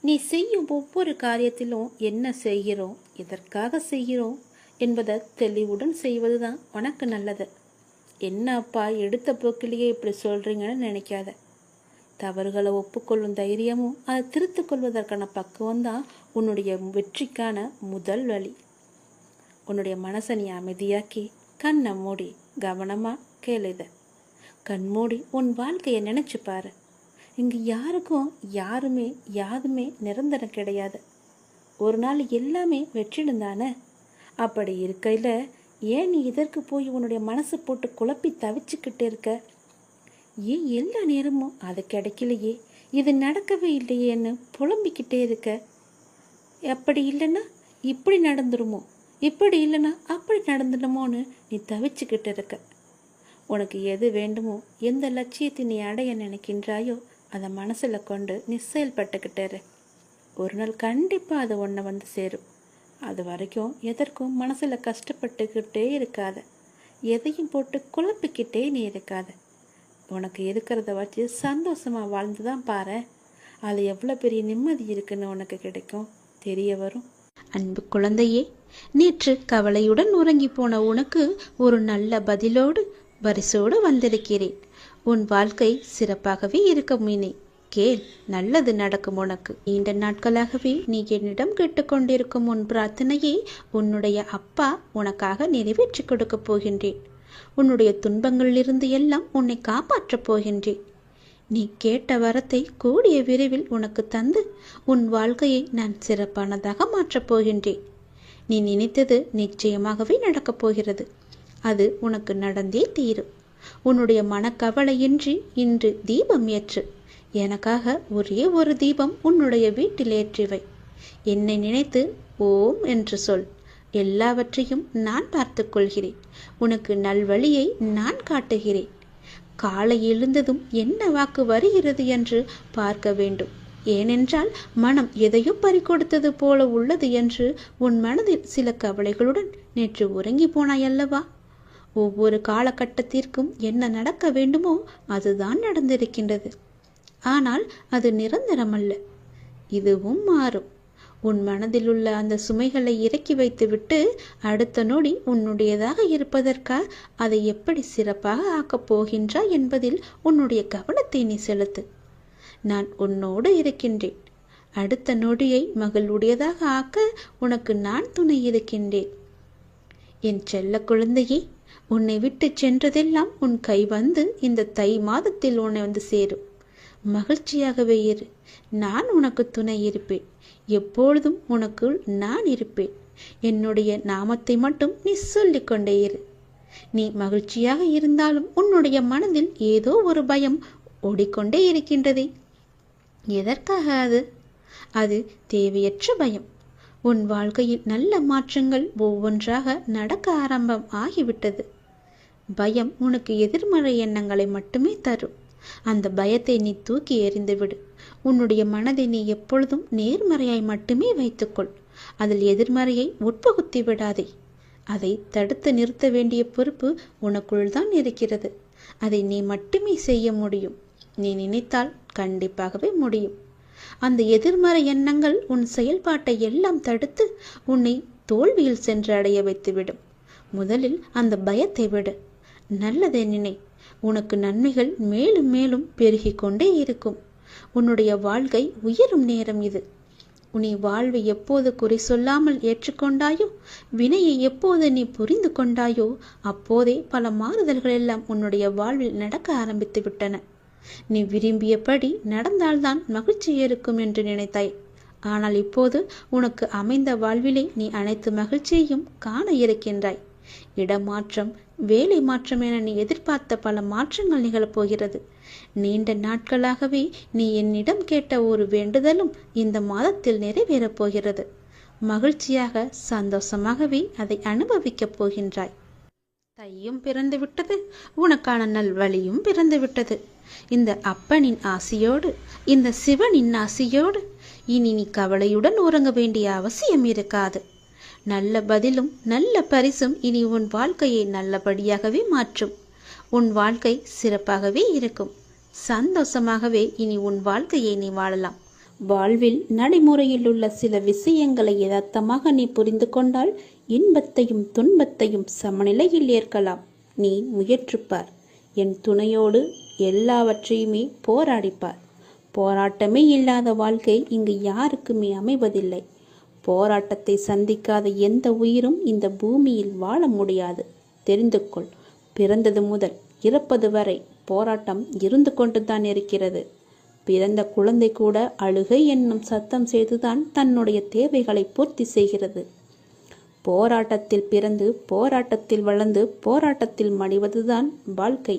நீ செய்யும் ஒவ்வொரு காரியத்திலும் என்ன செய்கிறோம், எதற்காக செய்கிறோம் என்பதை தெளிவுடன் செய்வதுதான் உனக்கு நல்லது. என்ன அப்பா எடுத்த போக்கிலேயே இப்படி சொல்றீங்கன்னு நினைக்காத. தவறுகளை ஒப்புக்கொள்ளும் தைரியமும் அதை திருத்திக் கொள்வதற்கான பக்குவம் தான் உன்னுடைய வெற்றிக்கான முதல் வழி. உன்னுடைய மனசை நீ அமைதியாக்கி கண்ணை மூடி கவனமா கேளுத. கண் மூடி உன் வாழ்க்கையை நினைச்சு பாரு. இங்கு யாருக்கும் யாதுமே நிரந்தரம் கிடையாது. ஒரு நாள் எல்லாமே வெற்றிடும் தானே. அப்படி இருக்கையில் ஏன் நீ இதற்கு போய் உன்னுடைய மனசை போட்டு குழப்பி தவிச்சுக்கிட்டு இருக்க? ஏன் எல்லா நேரமும் அது கிடைக்கலையே, இது நடக்கவே இல்லையேன்னு புலம்பிக்கிட்டே இருக்க? அப்படி இல்லைன்னா இப்படி நடந்துருமோ, இப்படி இல்லைன்னா அப்படி நடந்துடுமோன்னு நீ தவிச்சுக்கிட்டு இருக்க. உனக்கு எது வேண்டுமோ, எந்த லட்சியத்தை நீ அடைய நினைக்கின்றாயோ அதை மனசில் கொண்டு நீ செயல்பட்டுக்கிட்டே ஒரு நாள் கண்டிப்பாக அது ஒன்றை வந்து சேரும். அது வரைக்கும் எதற்கும் மனசில் கஷ்டப்பட்டுக்கிட்டே இருக்காத. எதையும் போட்டு குழப்பிக்கிட்டே நீ இருக்காத. உனக்கு இருக்கிறத வச்சு சந்தோஷமாக வாழ்ந்து தான் பாரு. அது எவ்வளோ பெரிய நிம்மதி இருக்குன்னு உனக்கு கிடைக்கும் தெரிய வரும். அன்பு குழந்தையே, நேற்று கவலையுடன் உறங்கி போன உனக்கு ஒரு நல்ல பதிலோடு பரிசோடு வந்திருக்கிறேன். உன் வாழ்க்கை சிறப்பாகவே இருக்கும். இனி கேள், நல்லது நடக்கும் உனக்கு. நீண்ட நாட்களாகவே நீ என்னிடம் கேட்டுக்கொண்டிருக்கும் உன் பிரார்த்தனையை உன்னுடைய அப்பா உனக்காக நிறைவேற்றி கொடுக்க போகின்றேன். உன்னுடைய துன்பங்களிலிருந்து எல்லாம் உன்னை காப்பாற்றப் போகின்றேன். நீ கேட்ட வரத்தை கூடிய விரைவில் உனக்கு தந்து உன் வாழ்க்கையை நான் சிறப்பானதாக மாற்றப் போகின்றேன். நீ நினைத்தது நிச்சயமாகவே நடக்கப் போகிறது. அது உனக்கு நடந்தே தீரும். உன்னுடைய மனக்கவலையின்றி இன்று தீபம் ஏற்று. எனக்காக ஒரே ஒரு தீபம் உன்னுடைய வீட்டில் ஏற்றிவை. என்னை நினைத்து ஓம் என்று சொல். எல்லாவற்றையும் நான் பார்த்து கொள்கிறேன். உனக்கு நல்வழியை நான் காட்டுகிறேன். காலை எழுந்ததும் என்ன வாக்கு வருகிறது என்று பார்க்க வேண்டும். ஏனென்றால் மனம் எதையோ பறிகொடுத்தது போல உள்ளது என்று உன் மனதில் சில கவலைகளுடன் நேற்று உறங்கி போனாயல்லவா? ஒவ்வொரு காலகட்டத்திற்கும் என்ன நடக்க வேண்டுமோ அதுதான் நடந்திருக்கின்றது. ஆனால் அது நிரந்தரமல்ல. இதுவும் மாறும். உன் மனதில் உள்ள அந்த சுமைகளை இறக்கி வைத்துவிட்டு அடுத்த நொடி உன்னுடையதாக இருப்பதற்காக அதை எப்படி சிறப்பாக ஆக்கப் போகின்றாய் என்பதில் உன்னுடைய கவனத்தை நீ செலுத்து. நான் உன்னோடு இருக்கின்றேன். அடுத்த நொடியை மகளுடையதாக ஆக்க உனக்கு நான் துணை இருக்கின்றேன். என் செல்ல குழந்தையே, உன்னை விட்டு சென்றதெல்லாம் உன் கை வந்து இந்த தை மாதத்தில் உன்னை வந்து சேரும். மகிழ்ச்சியாகவே இரு. நான் உனக்கு துணை இருப்பேன். எப்பொழுதும் உனக்குள் நான் இருப்பேன். என்னுடைய நாமத்தை மட்டும் நீ சொல்லிக் கொண்டே இரு. நீ மகிழ்ச்சியாக இருந்தாலும் உன்னுடைய மனதில் ஏதோ ஒரு பயம் ஓடிக்கொண்டே இருக்கின்றதே. எதற்காக அது? அது தேவையற்ற பயம். உன் வாழ்க்கையில் நல்ல மாற்றங்கள் ஒவ்வொன்றாக நடக்க ஆரம்பம் ஆகிவிட்டது. பயம் உனக்கு எதிர்மறை எண்ணங்களை மட்டுமே தரும். அந்த பயத்தை நீ தூக்கி எறிந்துவிடு. உன்னுடைய மனதை நீ எப்பொழுதும் நேர்மறையாய் மட்டுமே வைத்துக்கொள். அதில் எதிர்மறையை உட்புகுத்தி விடாதே. அதை தடுத்து நிறுத்த வேண்டிய பொறுப்பு உனக்குள் தான் இருக்கிறது. அதை நீ மட்டுமே செய்ய முடியும். நீ நினைத்தால் கண்டிப்பாகவே முடியும். அந்த எதிர்மறை எண்ணங்கள் உன் செயல்பாட்டை எல்லாம் தடுத்து உன்னை தோல்வியில் சென்று அடைய வைத்துவிடும். முதலில் அந்த பயத்தை விடு. நல்லதை நினை. உனக்கு நன்மைகள் மேலும் மேலும் பெருகி கொண்டே இருக்கும். உன்னுடைய வாழ்க்கை உயரும் நேரம் இது. உன்னை வாழ்வை எப்போது குறை சொல்லாமல் ஏற்றுக்கொண்டாயோ, வினையை எப்போது நீ புரிந்து கொண்டாயோ, அப்போதே பல மாறுதல்கள் எல்லாம் உன்னுடைய வாழ்வில் நடக்க ஆரம்பித்து விட்டன. நீ விரும்பியபடி நடந்தால்தான் மகிழ்ச்சி இருக்கும் என்று நினைத்தாய். ஆனால் இப்போது உனக்கு அமைந்த வாழ்விலே நீ அனைத்து மகிழ்ச்சியையும் காண இருக்கின்றாய். இடமாற்றம், வேலை மாற்றம் என நீ எதிர்பார்த்த பல மாற்றங்கள் நிகழப்போகிறது. நீண்ட நாட்களாகவே நீ என்னிடம் கேட்ட ஒரு வேண்டுதலும் இந்த மாதத்தில் நிறைவேறப் போகிறது. மகிழ்ச்சியாக சந்தோஷமாகவே அதை அனுபவிக்கப் போகின்றாய். தையும் பிறந்து விட்டது, உனக்கான நல்வழியும் பிறந்து விட்டது. இந்த அப்பனின் ஆசியோடு, இந்த சிவனின் ஆசியோடு இனி நீ கவலையுடன் உறங்க வேண்டிய அவசியம் இருக்காது. நல்ல பதிலும் நல்ல பரிசும் இனி உன் வாழ்க்கையை நல்லபடியாகவே மாற்றும். உன் வாழ்க்கை சிறப்பாகவே இருக்கும். சந்தோஷமாகவே இனி உன் வாழ்க்கையை நீ வாழலாம். வாழ்வில் நடைமுறையில் உள்ள சில விஷயங்களை யதார்த்தமாக நீ புரிந்து கொண்டால் இன்பத்தையும் துன்பத்தையும் சமநிலையில் ஏற்கலாம். நீ முயற்றுப்பார். என் துணையோடு எல்லாவற்றையுமே போராடிப்பார். போராட்டமே இல்லாத வாழ்க்கை இங்கு யாருக்குமே அமைவதில்லை. போராட்டத்தை சந்திக்காத எந்த உயிரும் இந்த பூமியில் வாழ முடியாது. தெரிந்து கொள். பிறந்தது முதல் இறப்பது வரை போராட்டம் இருந்து கொண்டுதான் இருக்கிறது. பிறந்த குழந்தை கூட அழுகை என்னும் சத்தம் செய்துதான் தன்னுடைய தேவைகளை பூர்த்தி செய்கிறது. போராட்டத்தில் பிறந்து போராட்டத்தில் வளர்ந்து போராட்டத்தில் மடிவதுதான் வாழ்க்கை.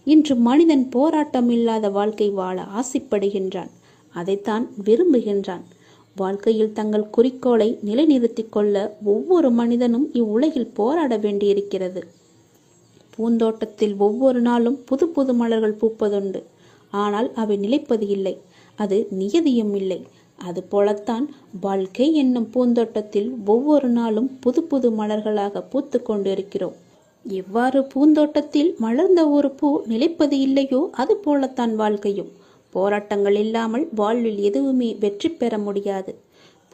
இன்று மனிதன் போராட்டம் இல்லாத வாழ்க்கை வாழ ஆசைப்படுகின்றான். அதைத்தான் விரும்புகின்றான். வாழ்க்கையில் தங்கள் குறிக்கோளை நிலைநிறுத்திக் கொள்ள ஒவ்வொரு மனிதனும் இவ்வுலகில் போராட வேண்டியிருக்கிறது. பூந்தோட்டத்தில் ஒவ்வொரு நாளும் புது புது மலர்கள் பூப்பதுண்டு. ஆனால் அவை நிலைப்பது இல்லை. அது நியதியும் இல்லை. அதுபோலத்தான் வாழ்க்கை என்னும் பூந்தோட்டத்தில் ஒவ்வொரு நாளும் புது புது மலர்களாக பூத்து கொண்டிருக்கிறோம். எவ்வாறு பூந்தோட்டத்தில் மலர்ந்த ஒரு பூ நிலைப்பது இல்லையோ அது போலத்தான் வாழ்க்கையும். போராட்டங்கள் இல்லாமல் வாழ்வில் எதுவுமே வெற்றி பெற முடியாது.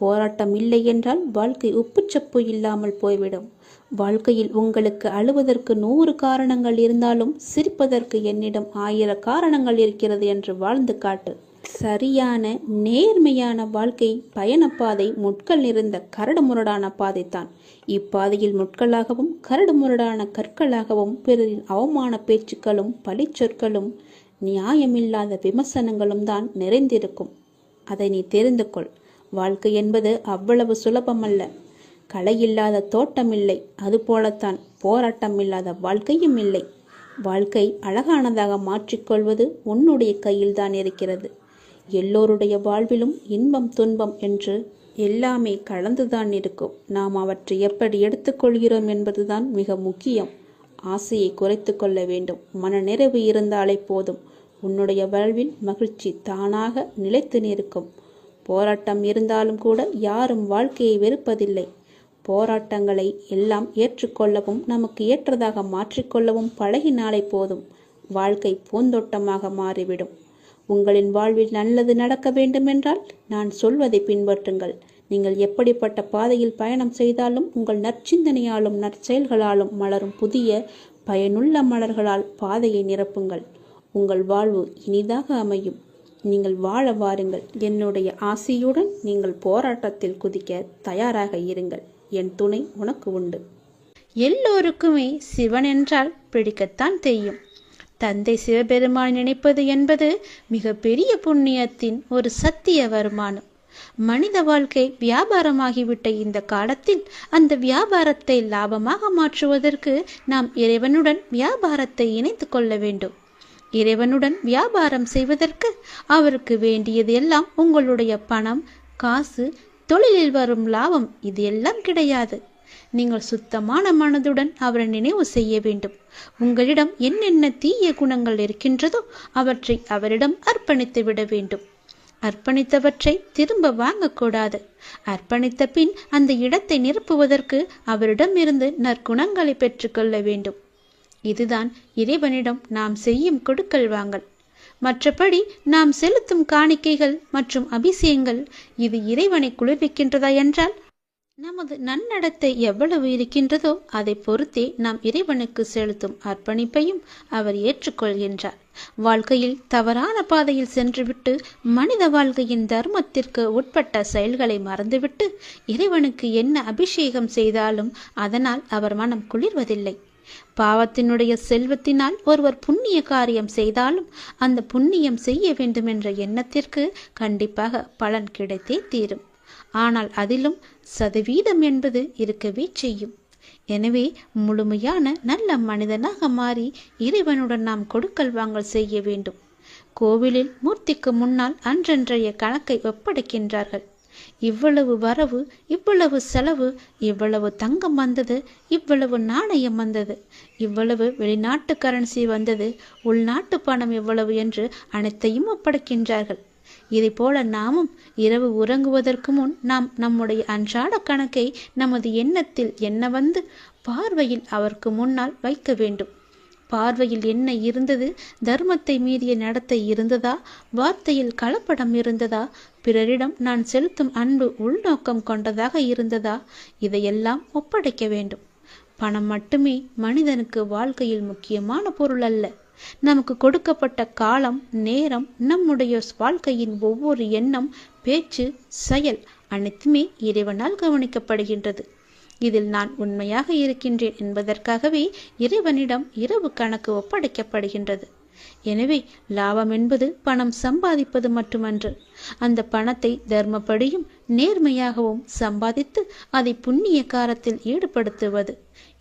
போராட்டம் இல்லை என்றால் வாழ்க்கை உப்புச்சப்பு இல்லாமல் போய்விடும். வாழ்க்கையில் உங்களுக்கு அழுவதற்கு 100 காரணங்கள் இருந்தாலும் சிரிப்பதற்கு என்னிடம் 1000 காரணங்கள் இருக்கிறது என்று வாழ்ந்து காட்டு. சரியான நேர்மையான வாழ்க்கை பயணப்பாதை முட்கள் நிறைந்த கரடுமுரடான பாதைத்தான். இப்பாதையில் முட்களாகவும் கரடுமுரடான கற்களாகவும் பிறரின் அவமான பேச்சுக்களும் பழிச்சொற்களும் நியாயமில்லாத விமர்சனங்களும் தான் நிறைந்திருக்கும். அதை நீ தெரிந்து கொள். வாழ்க்கை என்பது அவ்வளவு சுலபமல்ல. களையில்லாத தோட்டமில்லை. அதுபோலத்தான் போராட்டம் இல்லாத வாழ்க்கையும் இல்லை. வாழ்க்கை அழகானதாக மாற்றிக்கொள்வது உன்னுடைய கையில்தான் இருக்கிறது. எல்லோருடைய வாழ்விலும் இன்பம் துன்பம் என்று எல்லாமே கலந்துதான் இருக்கும். நாம் அவற்றை எப்படி எடுத்துக்கொள்கிறோம் என்பதுதான் மிக முக்கியம். ஆசையை குறைத்து கொள்ள வேண்டும். மனநிறைவு இருந்தாலே போதும். உன்னுடைய வாழ்வில் மகிழ்ச்சி தானாக நிலைத்து நிற்கும். போராட்டம் இருந்தாலும் கூட யாரும் வாழ்க்கையை வெறுப்பதில்லை. போராட்டங்களை எல்லாம் ஏற்றுக்கொள்ளவும் நமக்கு ஏற்றதாக மாற்றிக்கொள்ளவும் பழகினாலே போதும். வாழ்க்கை பூந்தோட்டமாக மாறிவிடும். உங்களின் வாழ்வில் நல்லது நடக்க வேண்டுமென்றால் நான் சொல்வதை பின்பற்றுங்கள். நீங்கள் எப்படிப்பட்ட பாதையில் பயணம் செய்தாலும் உங்கள் நற்சிந்தனையாலும் நற்செயல்களாலும் மலரும் புதிய பயனுள்ள மலர்களால் பாதையை நிரப்புங்கள். உங்கள் வாழ்வு இனிதாக அமையும். நீங்கள் வாழ வாருங்கள். என்னுடைய ஆசையுடன் நீங்கள் போராட்டத்தில் குதிக்க தயாராக இருங்கள். என் துணை உனக்கு உண்டு. எல்லோருக்குமே சிவன் என்றால் பிடிக்கத்தான் தெரியும். தந்தை சிவபெருமான் நினைப்பது என்பது மிக பெரிய புண்ணியத்தின் ஒரு சத்திய வருமானம். மனித வாழ்க்கை வியாபாரமாகிவிட்ட இந்த காலத்தில் அந்த வியாபாரத்தை லாபமாக மாற்றுவதற்கு நாம் இறைவனுடன் வியாபாரத்தை இணைத்து கொள்ள வேண்டும். இறைவனுடன் வியாபாரம் செய்வதற்கு அவருக்கு வேண்டியது எல்லாம் உங்களுடைய பணம், காசு, தொழிலில் வரும் லாபம் இது எல்லாம் கிடையாது. நீங்கள் சுத்தமான மனதுடன் அவரை நினைவு செய்ய வேண்டும். உங்களிடம் என்னென்ன தீய குணங்கள் இருக்கின்றதோ அவற்றை அவரிடம் அர்ப்பணித்து விட வேண்டும். அர்ப்பணித்தவற்றை திரும்ப வாங்கக்கூடாது. அர்ப்பணித்த பின் அந்த இடத்தை நிரப்புவதற்கு அவரிடம் இருந்து நற்குணங்களை பெற்றுக்கொள்ள வேண்டும். இதுதான் இறைவனிடம் நாம் செய்யும் கொடுக்கல் வாங்கல். மற்றபடி நாம் செலுத்தும் காணிக்கைகள் மற்றும் அபிஷேகங்கள் இது இறைவனை குளிர்விக்கின்றதா என்றால் நமது நன்னடத்தை எவ்வளவு இருக்கின்றதோ அதை பொறுத்தே நாம் இறைவனுக்கு செலுத்தும் அர்ப்பணிப்பையும் அவர் ஏற்றுக்கொள்கின்றார். வாழ்க்கையில் தவறான பாதையில் சென்றுவிட்டு மனித வாழ்க்கையின் தர்மத்திற்கு உட்பட்ட செயல்களை மறந்துவிட்டு இறைவனுக்கு என்ன அபிஷேகம் செய்தாலும் அதனால் அவர் மனம் குளிர்வதில்லை. பாவத்தினுடைய செல்வத்தினால் ஒருவர் புண்ணிய காரியம் செய்தாலும் அந்த புண்ணியம் செய்ய வேண்டும் என்ற எண்ணத்திற்கு கண்டிப்பாக பலன் கிடைத்தே தீரும். ஆனால் அதிலும் சதவீதம் என்பது இருக்கவே செய்யும். எனவே முழுமையான நல்ல மனிதனாக மாறி இறைவனுடன் நாம் கொடுக்கல் வாங்கல் செய்ய வேண்டும். கோவிலில் மூர்த்திக்கு முன்னால் அன்றன்றைய கணக்கை ஒப்படைக்கின்றார்கள். இவ்வளவு வரவு, இவ்வளவு செலவு, இவ்வளவு தங்கம் வந்தது, இவ்வளவு நாணயம் வந்தது, இவ்வளவு வெளிநாட்டு கரன்சி வந்தது, உள்நாட்டு பணம் எவ்வளவு என்று அனைத்தையும் ஒப்படைக்கின்றார்கள். இதை போல நாமும் இரவு உறங்குவதற்கு முன் நாம் நம்முடைய அன்றாட கணக்கை நமது எண்ணத்தில் என்ன வந்து பார்வையில் அவருக்கு முன்னால் வைக்க வேண்டும். பார்வையில் என்ன இருந்தது? தர்மத்தை மீறிய நடத்தை இருந்ததா? வார்த்தையில் கலப்படம் இருந்ததா? பிறரிடம் நான் செலுத்தும் அன்பு உள்நோக்கம் கொண்டதாக இருந்ததா? இதையெல்லாம் ஒப்படைக்க வேண்டும். பணம் மட்டுமே மனிதனுக்கு வாழ்க்கையில் முக்கியமான பொருள் அல்ல. நமக்கு கொடுக்கப்பட்ட காலம், நேரம், நம்முடைய வாழ்க்கையின் ஒவ்வொரு எண்ணம், பேச்சு, செயல் அனைத்துமே இறைவனால் கவனிக்கப்படுகின்றது. இதில் நான் உண்மையாக இருக்கின்றேன் என்பதற்காகவே இறைவனிடம் இரவு கணக்கு ஒப்படைக்கப்படுகின்றது. எனவே லாபம் என்பது பணம் சம்பாதிப்பது மட்டுமன்று, அந்த பணத்தை தர்மப்படியும் நேர்மையாகவும் சம்பாதித்து அதை புண்ணிய காரத்தில் ஈடுபடுத்துவது.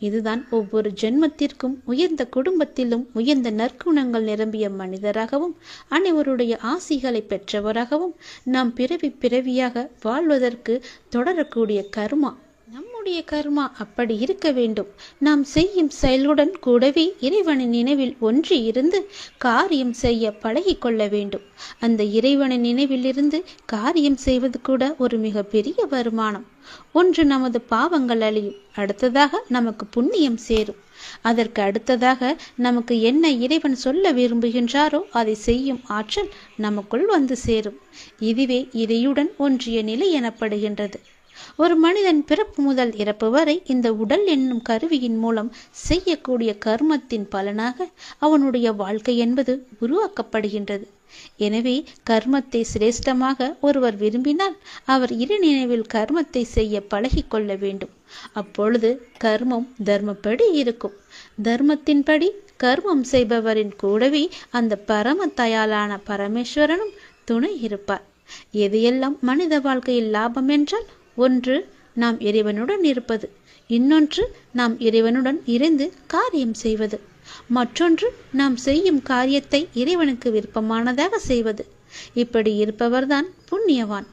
இதுதான் ஒவ்வொரு ஜென்மத்திற்கும் உயர்ந்த குடும்பத்திலும் உயர்ந்த நற்குணங்கள் நிரம்பிய மனிதராகவும் அனைவருடைய ஆசிகளை பெற்றவராகவும் நாம் பிறவியாக வாழ்வதற்கு தொடரக்கூடிய கர்மா. நம்முடைய கர்மா அப்படி இருக்க வேண்டும். நாம் செய்யும் செயலுடன் கூடவே இறைவனின் நினைவில் ஒன்றி இருந்து காரியம் செய்ய பழகி கொள்ள வேண்டும். அந்த இறைவனின் நினைவில் இருந்து காரியம் செய்வது கூட ஒரு மிக பெரிய வருமானம். ஒன்று நமது பாவங்கள் அழியும், அடுத்ததாக நமக்கு புண்ணியம் சேரும், அதற்கு அடுத்ததாக நமக்கு என்ன இறைவன் சொல்ல விரும்புகின்றாரோ அதை செய்யும் ஆற்றல் நமக்குள் வந்து சேரும். இதுவே இறையுடன் ஒன்றிய நிலை எனப்படுகின்றது. ஒரு மனிதன் பிறப்பு முதல் இறப்பு வரை இந்த உடல் என்னும் கருவியின் மூலம் செய்யக்கூடிய கர்மத்தின் பலனாக அவனுடைய வாழ்க்கை என்பது உருவாக்கப்படுகின்றது. எனவே கர்மத்தை சிரேஷ்டமாக ஒருவர் விரும்பினால் அவர் இரு நினைவில் கர்மத்தை செய்ய பழகி கொள்ள வேண்டும். அப்பொழுது கர்மம் தர்மப்படி இருக்கும். தர்மத்தின்படி கர்மம் செய்பவரின் கூடவே அந்த பரம தயாளான பரமேஸ்வரனும் துணை இருப்பார். எதையெல்லாம் மனித வாழ்க்கையில் லாபம் என்றால், ஒன்று நாம் இறைவனுடன் இருப்பது, இன்னொன்று நாம் இறைவனுடன் இருந்து காரியம் செய்வது, மற்றொன்று நாம் செய்யும் காரியத்தை இறைவனுக்கு விருப்பமானதாக செய்வது. இப்படி இருப்பவர்தான் புண்ணியவான்.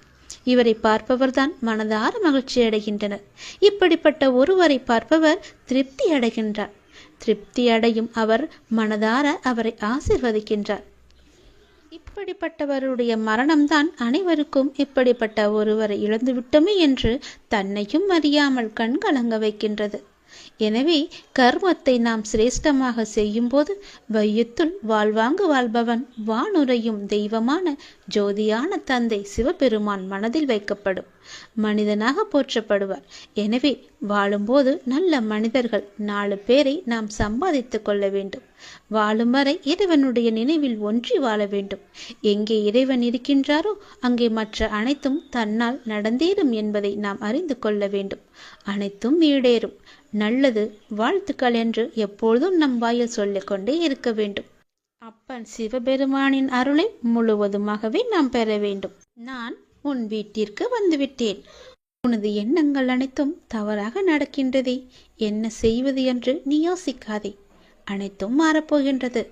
இவரை பார்ப்பவர்தான் மனதார மகிழ்ச்சி அடைகின்றனர். இப்படிப்பட்ட ஒருவரை பார்ப்பவர் திருப்தி அடைகின்றார். திருப்தி அடையும் அவர் மனதார அவரை ஆசிர்வதிக்கின்றார். இப்படிப்பட்டவருடைய மரணம்தான் அனைவருக்கும் இப்படிப்பட்ட ஒருவரை இழந்துவிட்டோமே என்று தன்னையும் அறியாமல் கண்கலங்க வைக்கின்றது. எனவே கர்மத்தை நாம் சிரேஷ்டமாக செய்யும் போது வையத்துள் வாழ்வாங்கு வாழ்பவன் வானுரையும் தெய்வமான ஜோதியான தந்தை சிவபெருமான் மனதில் வைக்கப்படும், மனிதனாக போற்றப்படுவார். எனவே வாழும்போது நல்ல மனிதர்கள் 4 பேரை நாம் சம்பாதித்து கொள்ள வேண்டும். வாழும் வரை இறைவனுடைய நினைவில் ஒன்றி வாழ வேண்டும். எங்கே இறைவன் இருக்கின்றாரோ அங்கே மற்ற அனைத்தும் தன்னால் நடந்தேறும் என்பதை நாம் அறிந்து கொள்ள வேண்டும். அனைத்தும் ஈடேறும். நல்லது, வாழ்த்துக்கள் என்று எப்பொழுதும் நம் வாயில் சொல்லிக்கொண்டே இருக்க வேண்டும். அப்பன் சிவபெருமானின் அருளை முழுவதுமாகவே நாம் பெற வேண்டும். நான் உன் வீட்டிற்கு வந்துவிட்டேன். உனது எண்ணங்கள் அனைத்தும் தவறாக நடக்கின்றதே, என்ன செய்வது என்று நீ யோசிக்காதே. அனைத்தும் மாறப்போகின்றது.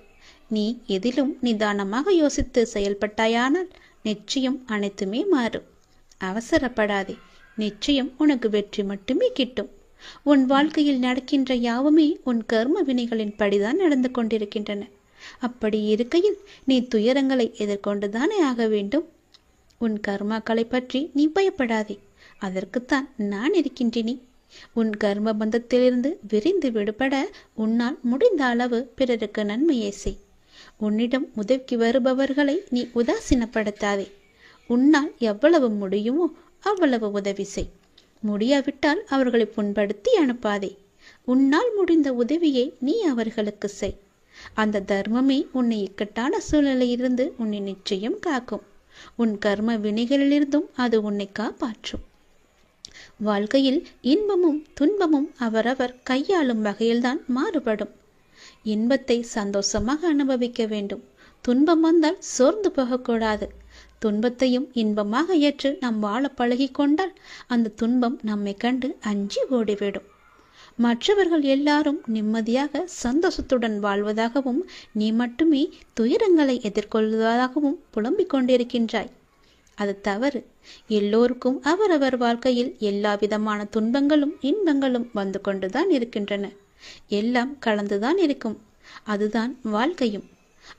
நீ எதிலும் நிதானமாக யோசித்து செயல்பட்டாயானால் நிச்சயம் அனைத்துமே மாறும். அவசரப்படாதே, நிச்சயம் உனக்கு வெற்றி மட்டுமே கிட்டும். உன் வாழ்க்கையில் நடக்கின்ற யாவுமே உன் கர்ம வினைகளின் படிதான் நடந்து கொண்டிருக்கின்றன. அப்படி இருக்கையில் நீ துயரங்களை எதிர்கொண்டுதானே ஆக வேண்டும். உன் கர்மாக்களை பற்றி நீ பயப்படாதே, அதற்குத்தான் நான் இருக்கின்றேனே. உன் கர்ம பந்தத்திலிருந்து விரிந்து விடுபட உன்னால் முடிந்த அளவு பிறருக்கு நன்மையை செய். உன்னிடம் உதவிக்கு வருபவர்களை நீ உதாசீனப்படுத்தாதே. உன்னால் எவ்வளவு முடியுமோ அவ்வளவு உதவி செய். முடியாவிட்டால் அவர்களை புண்படுத்தி அனுப்பாதே. உன்னால் முடிந்த உதவியை நீ அவர்களுக்கு செய். அந்த தர்மமே உன்னை இக்கட்டான சூழ்நிலையிலிருந்து உன்னை நிச்சயம் காக்கும். உன் கர்ம வினைகளிலிருந்தும் அது உன்னை காப்பாற்றும். வாழ்க்கையில் இன்பமும் துன்பமும் அவரவர் கையாளும் வகையில்தான் மாறுபடும். இன்பத்தை சந்தோஷமாக அனுபவிக்க வேண்டும். துன்பம் வந்தால் சோர்ந்து போகக்கூடாது. துன்பத்தையும் இன்பமாக ஏற்று நாம் வாழ பழகி கொண்டால் அந்த துன்பம் நம்மை கண்டு அஞ்சி ஓடிவிடும். மற்றவர்கள் எல்லாரும் நிம்மதியாக சந்தோஷத்துடன் வாழ்வதாகவும் நீ மட்டுமே துயரங்களை எதிர்கொள்வதாகவும் புலம்பிக் கொண்டிருக்கின்றாய். அது தவறு. எல்லோருக்கும் அவரவர் வாழ்க்கையில் எல்லா விதமான துன்பங்களும் இன்பங்களும் வந்து கொண்டுதான் இருக்கின்றன. எல்லாம் கலந்துதான் இருக்கும். அதுதான் வாழ்க்கையும்.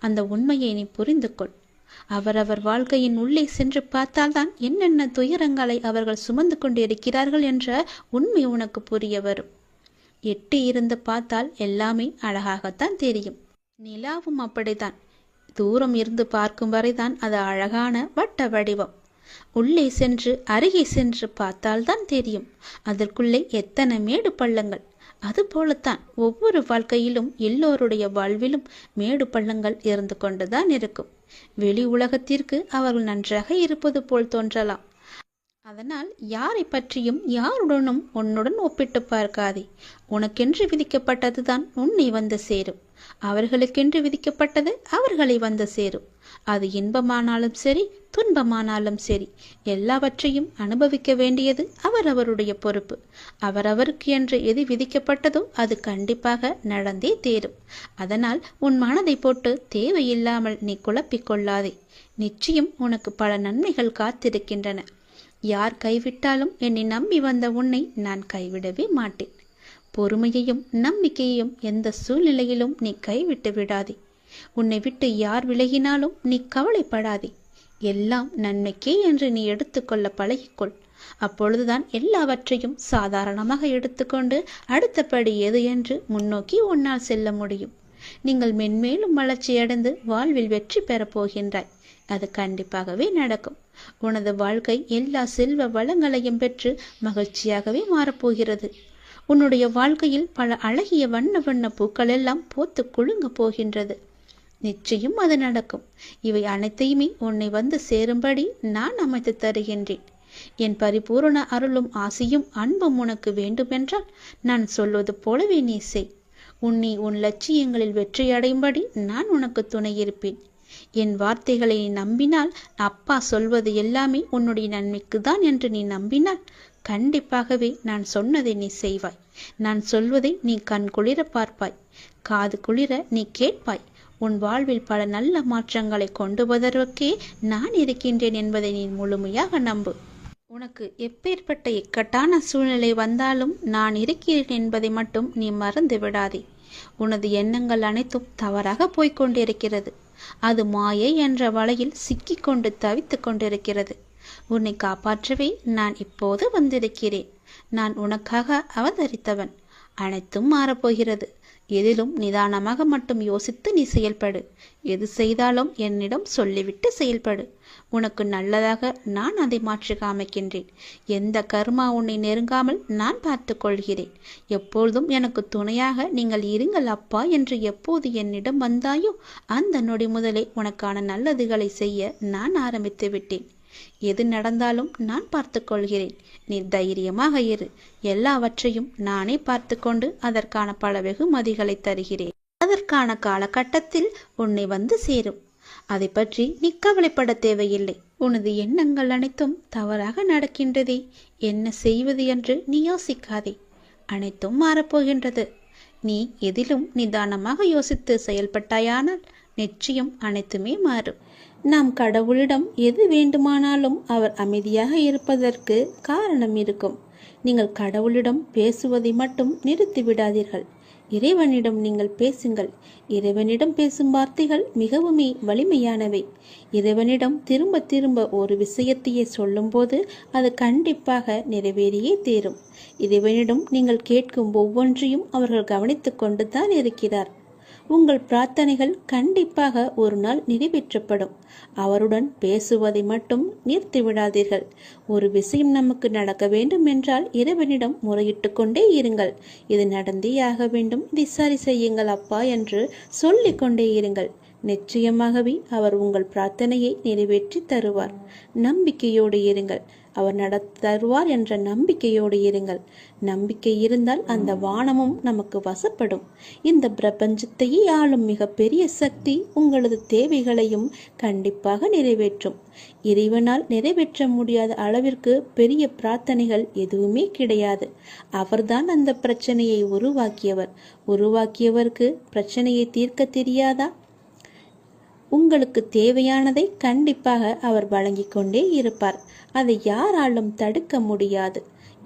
அந்த உண்மையை நீ புரிந்து கொள். அவரவர் வாழ்க்கையின் உள்ளே சென்று பார்த்தால்தான் என்னென்ன துயரங்களை அவர்கள் சுமந்து கொண்டு இருக்கிறார்கள் என்ற உண்மை உனக்கு புரிய வரும். எட்டி இருந்து பார்த்தால் எல்லாமே அழகாகத்தான் தெரியும். நிலாவும் அப்படித்தான். தூரம் இருந்து பார்க்கும் வரைதான் அது அழகான வட்ட வடிவம். உள்ளே சென்று அருகே சென்று பார்த்தால்தான் தெரியும் அதற்குள்ளே எத்தனை மேடு பள்ளங்கள். அதுபோலத்தான் ஒவ்வொரு வாழ்க்கையிலும் எல்லோருடைய வாழ்விலும் மேடு பள்ளங்கள் இருந்து கொண்டுதான் இருக்கும். வெளி உலகத்திற்கு அவர்கள் நன்றாக இருப்பது போல் தோன்றலாம். அதனால் யாரை பற்றியும் யாருடனும் உன்னுடன் ஒப்பிட்டு பார்க்காதே. உனக்கென்று விதிக்கப்பட்டதுதான் உன்னை வந்து சேரும். அவர்களுக்கென்று விதிக்கப்பட்டது அவர்களை வந்து சேரும். அது இன்பமானாலும் சரி, துன்பமானாலும் சரி, எல்லாவற்றையும் அனுபவிக்க வேண்டியது அவரவருடைய பொறுப்பு. அவரவருக்கு என்று எது விதிக்கப்பட்டதோ அது கண்டிப்பாக நடந்தே தேரும். அதனால் உன் மனதை போட்டு தேவையில்லாமல் நீ குழப்பிக்கொள்ளாதே. நிச்சயம் உனக்கு பல நன்மைகள் காத்திருக்கின்றன. யார் கைவிட்டாலும் என்னை நம்பி வந்த உன்னை நான் கைவிடவே மாட்டேன். பொறுமையையும் நம்பிக்கையையும் எந்த சூழ்நிலையிலும் நீ கைவிட்டு விடாதே. உன்னை விட்டு யார் விலகினாலும் நீ கவலைப்படாதே. எல்லாம் நன்மைக்கே என்று நீ எடுத்துக்கொள்ள பழகிக்கொள். அப்பொழுதுதான் எல்லாவற்றையும் சாதாரணமாக எடுத்துக்கொண்டு அடுத்தபடி எது என்று முன்னோக்கி உன்னால் செல்ல முடியும். நீங்கள் மென்மேலும் வளர்ச்சியடைந்து வாழ்வில் வெற்றி பெறப் போகின்றாய். அது கண்டிப்பாகவே நடக்கும். உனது வாழ்க்கை எல்லா செல்வ வளங்களையும் பெற்று மகிழ்ச்சியாகவே மாறப்போகிறது. உன்னுடைய வாழ்க்கையில் பல அழகிய வண்ண வண்ண பூக்கள் எல்லாம் பூத்து குலுங்க போகின்றது. நிச்சயம் அது நடக்கும். இவை அனைத்தையுமே உன்னை வந்து சேரும்படி நான் அமைத்து தருகின்றேன். என் பரிபூரண அருளும் ஆசையும் அன்பும் உனக்கு வேண்டுமென்றால் நான் சொல்வது போலவே நீ செய். உன்னை உன் லட்சியங்களில் வெற்றியடையும்படி நான் உனக்கு துணை இருப்பேன். என் வார்த்தைகளை நீ நம்பினால், அப்பா சொல்வது எல்லாமே உன்னுடைய நன்மைக்கு தான் என்று நீ நம்பினால், கண்டிப்பாகவே நான் சொன்னதை நீ செய்வாய். நான் சொல்வதை நீ கண் குளிர பார்ப்பாய், காது குளிர நீ கேட்பாய். உன் வாழ்வில் பல நல்ல மாற்றங்களை கொண்டு வருவதற்கே நான் இருக்கின்றேன் என்பதை நீ முழுமையாக நம்பு. உனக்கு எப்பேற்பட்ட இக்கட்டான சூழ்நிலை வந்தாலும் நான் இருக்கிறேன் என்பதை மட்டும் நீ மறந்து விடாதே. உனது எண்ணங்கள் அனைத்தும் தவறாக போய்கொண்டிருக்கிறது. அது மாயை என்ற வலையில் சிக்கிக்கொண்டு தவித்து கொண்டிருக்கிறது. உன்னை காப்பாற்றவே நான் இப்போது வந்திருக்கிறேன். நான் உனக்காக அவதரித்தவன். அனைத்தும் மாறப்போகிறது. எதிலும் நிதானமாக மட்டும் யோசித்து நீ செயல்படு. எது செய்தாலும் என்னிடம் சொல்லிவிட்டு செயல்படு. உனக்கு நல்லதாக நான் அதை மாற்றி காமிக்கின்றேன். எந்த கர்மா உன்னை நெருங்காமல் நான் பார்த்து கொள்கிறேன். எப்பொழுதும் எனக்கு துணையாக நீங்கள் இருங்கள் அப்பா என்று எப்போது என்னிடம் வந்தாயோ அந்த நொடி முதலே உனக்கான நல்லதுகளை செய்ய நான் ஆரம்பித்து விட்டேன். எது நடந்தாலும் நான் பார்த்து கொள்கிறேன். நீ தைரியமாக இரு. எல்லாவற்றையும் நானே பார்த்து கொண்டு அதற்கான பல வெகுமதிகளை தருகிறேன். அதற்கான காலகட்டத்தில் உன்னை வந்து சேரும். அதை பற்றி நீ கவலைப்பட தேவையில்லை. உனது எண்ணங்கள் அனைத்தும் தவறாக நடக்கின்றதே, என்ன செய்வது என்று நீ யோசிக்காதே. அனைத்தும் மாறப்போகின்றது. நீ எதிலும் நிதானமாக யோசித்து செயல்பட்டாயானால் நிச்சயம் அனைத்துமே மாறும். நாம் கடவுளிடம் எது வேண்டுமானாலும் அவர் அமைதியாக இருப்பதற்கு காரணம் இருக்கும். நீங்கள் கடவுளிடம் பேசுவதை மட்டும் நிறுத்தி விடாதீர்கள். இறைவனிடம் நீங்கள் பேசுங்கள். இறைவனிடம் பேசும் வார்த்தைகள் மிகவுமே வலிமையானவை. இறைவனிடம் திரும்ப திரும்ப ஒரு விஷயத்தையே சொல்லும்போது அது கண்டிப்பாக நிறைவேறியே தீரும். இறைவனிடம் நீங்கள் கேட்கும் ஒவ்வொன்றையும் அவர்கள் கவனித்து கொண்டு தான் இருக்கிறார். உங்கள் பிரார்த்தனைகள் கண்டிப்பாக ஒரு நாள் நிறைவேற்றப்படும். அவருடன் பேசுவதை மட்டும் நிறுத்திவிடாதீர்கள். ஒரு விஷயம் நமக்கு நடக்க வேண்டும் என்றால் இறைவனிடம் முறையிட்டு கொண்டே இருங்கள். இது நடந்தே ஆக வேண்டும், இதை சரி செய்யுங்கள் அப்பா என்று சொல்லிக் கொண்டே இருங்கள். நிச்சயமாகவே அவர் உங்கள் பிரார்த்தனையை நிறைவேற்றி தருவார். நம்பிக்கையோடு இருங்கள். அவர் நடத்தி தருவார் என்ற நம்பிக்கையோடு இருங்கள். நம்பிக்கை இருந்தால் அந்த வானமும் நமக்கு வசப்படும். இந்த பிரபஞ்சத்தையே ஆளும் மிகப்பெரிய சக்தி உங்களது தேவைகளையும் கண்டிப்பாக நிறைவேற்றும். இறைவனால் நிறைவேற்ற முடியாத அளவிற்கு பெரிய பிரார்த்தனைகள் எதுவுமே கிடையாது. அவர்தான் அந்த பிரச்சனையை உருவாக்கியவர். உருவாக்கியவருக்கு பிரச்சனையை தீர்க்க தெரியாதா? உங்களுக்கு தேவையானதை கண்டிப்பாக அவர் வழங்கிக் கொண்டே இருப்பார். அதை யாராலும் தடுக்க முடியாது.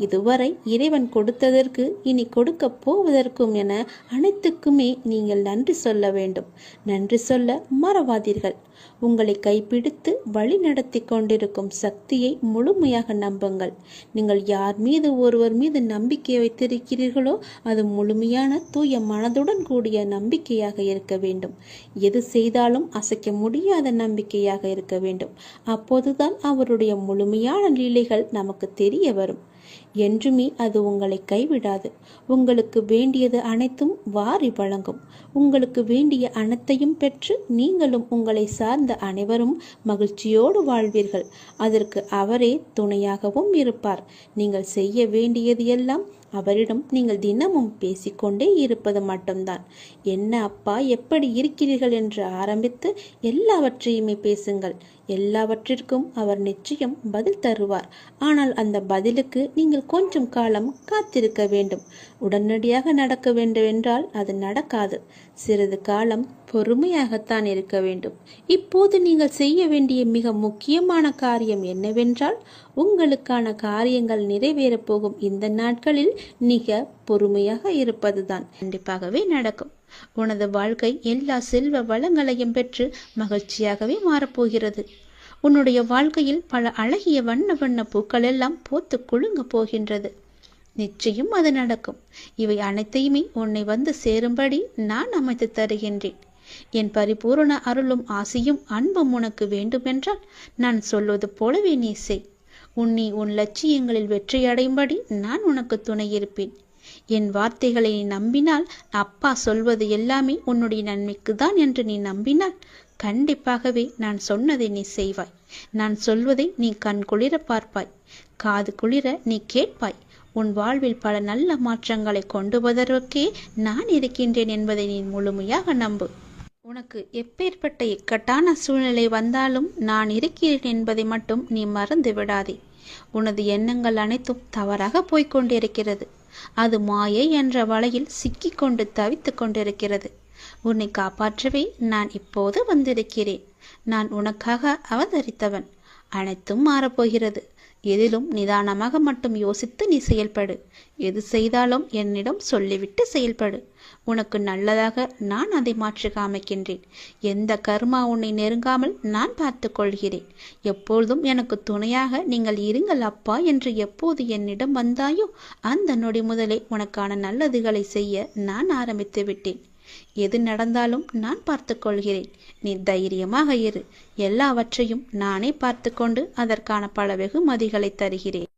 இதுவரை இறைவன் கொடுத்ததற்கு இனி கொடுக்க போவதற்கும் என அனைத்துக்குமே நீங்கள் நன்றி சொல்ல வேண்டும். நன்றி சொல்ல மறவாதீர்கள். உங்களை கைப்பிடித்து வழி நடத்தி கொண்டிருக்கும் சக்தியை முழுமையாக நம்புங்கள். நீங்கள் யார் மீது ஒருவர் மீது நம்பிக்கை வைத்திருக்கிறீர்களோ அது முழுமையான தூய மனதுடன் கூடிய நம்பிக்கையாக இருக்க வேண்டும். எது செய்தாலும் அசைக்க முடியாத நம்பிக்கையாக இருக்க வேண்டும். அப்போதுதான் அவருடைய முழுமையான லீலைகள் நமக்கு தெரிய வரும். என்றுமே அது உங்களை கைவிடாது. உங்களுக்கு வேண்டியது அனைத்தும் வாரி வழங்கும். உங்களுக்கு வேண்டிய அனைத்தையும் பெற்று நீங்களும் உங்களை சார்ந்த அனைவரும் மகிழ்ச்சியோடு வாழ்வீர்கள். அதற்கு அவரே துணையாகவும் இருப்பார். நீங்கள் செய்ய வேண்டியது எல்லாம் அவரிடம் நீங்கள் தினமும் பேசிக்கொண்டே இருப்பது மட்டும்தான். என்ன அப்பா, எப்படி இருக்கிறீர்கள் என்று ஆரம்பித்து எல்லாவற்றையுமே பேசுங்கள். எல்லாவற்றிற்கும் அவர் நிச்சயம் பதில் தருவார். ஆனால் அந்த பதிலுக்கு நீங்கள் கொஞ்சம் காலம் காத்திருக்க வேண்டும். உடனடியாக நடக்க வேண்டும் என்றால் அது நடக்காது. சிறிது காலம் பொறுமையாகத்தான் இருக்க வேண்டும். இப்போது நீங்கள் செய்ய வேண்டிய மிக முக்கியமான காரியம் என்னவென்றால், உங்களுக்கான காரியங்கள் நிறைவேறப் போகும் இந்த நாட்களில் மிக பொறுமையாக இருப்பதுதான். கண்டிப்பாகவே நடக்கும். உனது வாழ்க்கை எல்லா செல்வ வளங்களையும் பெற்று மகிழ்ச்சியாகவே மாறப்போகிறது. உன்னுடைய வாழ்க்கையில் பல அழகிய வண்ண வண்ண பூக்கள் எல்லாம் போத்து குலுங்க போகின்றது. நிச்சயம் அது நடக்கும். இவை அனைத்தையுமே உன்னை வந்து சேரும்படி நான் அமைத்து தருகின்றேன். என் பரிபூரண அருளும் ஆசையும் அன்பும் உனக்கு வேண்டுமென்றால் நான் சொல்வது போலவே நீ செய். உன் லட்சியங்களில் வெற்றியடையும்படி நான் உனக்கு துணை இருப்பேன். என் வார்த்தைகளை நீ நம்பினால், அப்பா சொல்வது எல்லாமே உன்னுடைய நன்மைக்கு தான் என்று நீ நம்பினால், கண்டிப்பாகவே நான் சொன்னதை நீ செய்வாய். நான் சொல்வதை நீ கண் குளிர பார்ப்பாய், காது குளிர நீ கேட்பாய். உன் வாழ்வில் பல நல்ல மாற்றங்களை கொண்டு வருவதற்கே நான் இருக்கின்றேன் என்பதை நீ முழுமையாக நம்பு. உனக்கு எப்பேற்பட்ட இக்கட்டான சூழ்நிலை வந்தாலும் நான் இருக்கிறேன் என்பதை மட்டும் நீ மறந்து விடாதே. உனது எண்ணங்கள் அனைத்தும் தவறாக போய்கொண்டிருக்கிறது. அது மாயை என்ற வலையில் சிக்கிக்கொண்டு தவித்து கொண்டிருக்கிறது. உன்னை காப்பாற்றவே நான் இப்போது வந்திருக்கிறேன். நான் உனக்காக அவதரித்தவன். அனைத்தும் மாறப்போகிறது. எதிலும் நிதானமாக மட்டும் யோசித்து நீ செயல்படு. எது செய்தாலும் என்னிடம் சொல்லிவிட்டு செயல்படு. உனக்கு நல்லதாக நான் அதை மாற்றி காமிக்கின்றேன். எந்த கர்மா உன்னை நெருங்காமல் நான் பார்த்து கொள்கிறேன். எப்பொழுதும் எனக்கு துணையாக நீங்கள் இருங்கள் அப்பா என்று எப்போது என்னிடம் வந்தாயோ அந்த நொடி முதலே உனக்கான நல்லதுகளை செய்ய நான் ஆரம்பித்து விட்டேன். எது நடந்தாலும் நான் பார்த்து கொள்கிறேன். நீ தைரியமாக இரு. எல்லாவற்றையும் நானே பார்த்து கொண்டு அதற்கான பல வெகுமதிகளை தருகிறேன்.